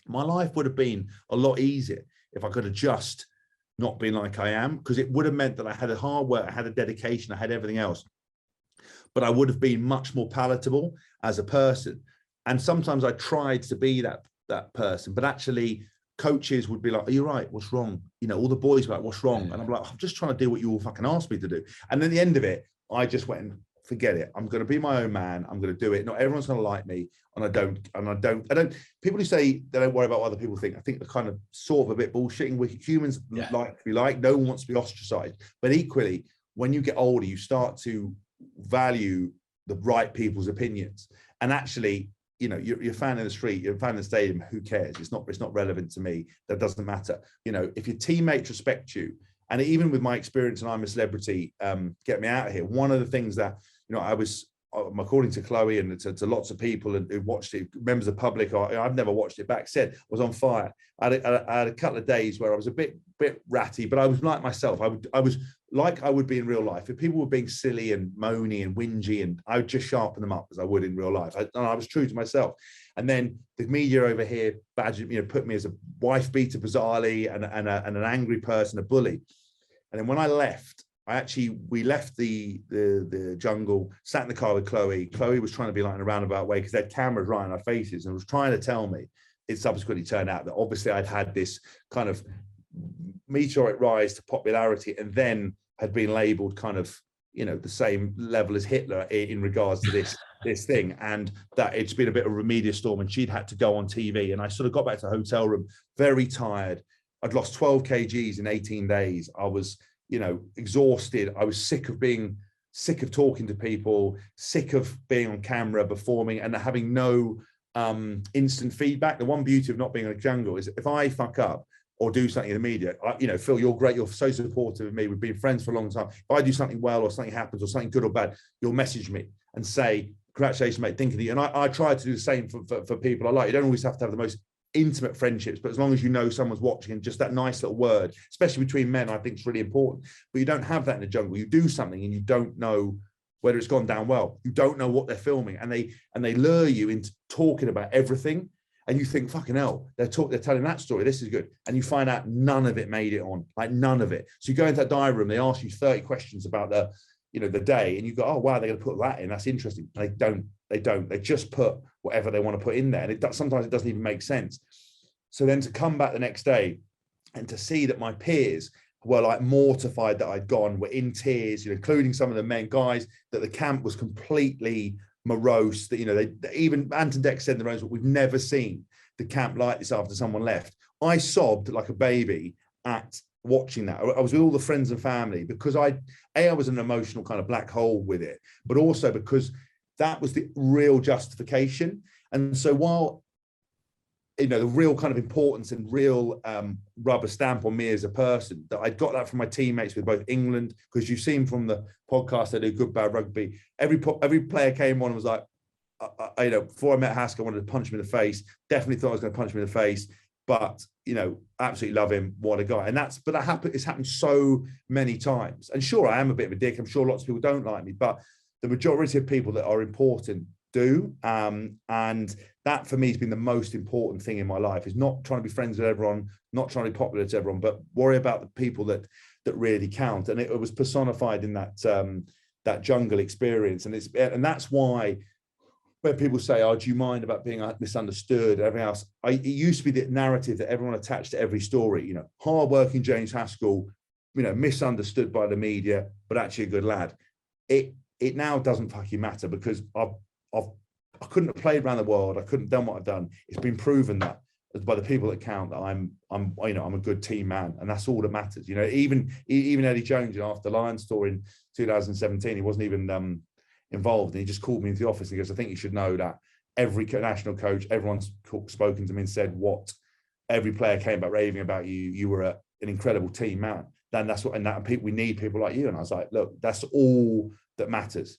my life would have been a lot easier if I could have just not been like I am, because it would have meant that I had a hard work, I had a dedication, I had everything else, but I would have been much more palatable as a person. And sometimes I tried to be that person, but actually coaches would be like, are you right? What's wrong? You know, all the boys were like, what's wrong? And I'm like, I'm just trying to do what you all fucking asked me to do. And then at the end of it, I just went, forget it. I'm going to be my own man. I'm going to do it. Not everyone's going to like me. And I don't, people who say they don't worry about what other people think, I think they're kind of sort of a bit bullshitting. We humans like to be liked. No one wants to be ostracized. But equally, when you get older, you start to value the right people's opinions. And actually, you know, you're a fan in the street, you're a fan in the stadium, who cares? It's not relevant to me. That doesn't matter. You know, if your teammates respect you, and even with my experience and I'm a celebrity, get me out of here. One of the things that, you know, I was, according to Chloe and to lots of people who watched it, members of the public, I've never watched it back, said I was on fire. I had a couple of days where I was a bit ratty, but I was like myself. I was like I would be in real life. If people were being silly and moany and whingy, and I would just sharpen them up as I would in real life. I was true to myself. And then the media over here put me as a wife beater, bizarrely, and an angry person, a bully. And then when I left, we left the jungle, sat in the car with Chloe. Chloe was trying to be like in a roundabout way because they had cameras right in our faces and was trying to tell me. It subsequently turned out that obviously I'd had this kind of meteoric rise to popularity and then had been labeled kind of, you know, the same level as Hitler in regards to this thing, and that it's been a bit of a media storm, and she'd had to go on TV. And I sort of got back to the hotel room very tired. I'd lost 12 kgs in 18 days. I was, you know, exhausted. I was sick of talking to people, sick of being on camera, performing, and having no instant feedback. The one beauty of not being in a jungle is if I fuck up or do something in the media, you know, Phil, you're great. You're so supportive of me. We've been friends for a long time. If I do something well or something happens or something good or bad, you'll message me and say, congratulations, mate, thinking of you. And I try to do the same for people I like. You don't always have to have the most intimate friendships, but as long as you know someone's watching, and just that nice little word, especially between men, I think is really important. But you don't have that in the jungle. You do something and you don't know whether it's gone down well. You don't know what they're filming, and they lure you into talking about everything. And you think, fucking hell, they're telling that story. This is good. And you find out none of it made it on, like none of it. So you go into that diary room, they ask you 30 questions about the day, and you go, oh, wow, they're going to put that in. That's interesting. And they don't. They just put whatever they want to put in there. And sometimes it doesn't even make sense. So then to come back the next day and to see that my peers were like mortified that I'd gone, were in tears, you know, including some of the men, guys, that the camp was completely morose, that, you know, they even Ant and Dex said in their own, we've never seen the camp like this after someone left. I sobbed like a baby at watching that. I was with all the friends and family because I was an emotional kind of black hole with it, but also because that was the real justification. And so while, you know, the real kind of importance and real rubber stamp on me as a person, that I'd got that from my teammates with both England, because you've seen from the podcast I do, Good Bad Rugby, every player came on and was like, you know, before I met Haskell, I wanted to punch him in the face. Definitely thought I was going to punch him in the face, but, you know, absolutely love him. What a guy. And it's happened so many times. And sure, I am a bit of a dick. I'm sure lots of people don't like me, but the majority of people that are important do. And that for me has been the most important thing in my life, is not trying to be friends with everyone, not trying to be popular to everyone, but worry about the people that really count. And it was personified in that jungle experience. And that's why when people say, oh, do you mind about being misunderstood, everything else, it used to be the narrative that everyone attached to every story, you know, hardworking James Haskell, you know, misunderstood by the media, but actually a good lad. It now doesn't fucking matter, because I couldn't have played around the world. I couldn't have done what I've done. It's been proven that by the people that count that I'm a good team man, and that's all that matters. You know, even Eddie Jones, you know, after the Lions tour in 2017, he wasn't even involved, and he just called me into the office and he goes, I think you should know that every national coach, everyone's spoken to me and said what every player came back raving about you. You were an incredible team man. Then that's what, and that we need people like you. And I was like, look, that's all that matters.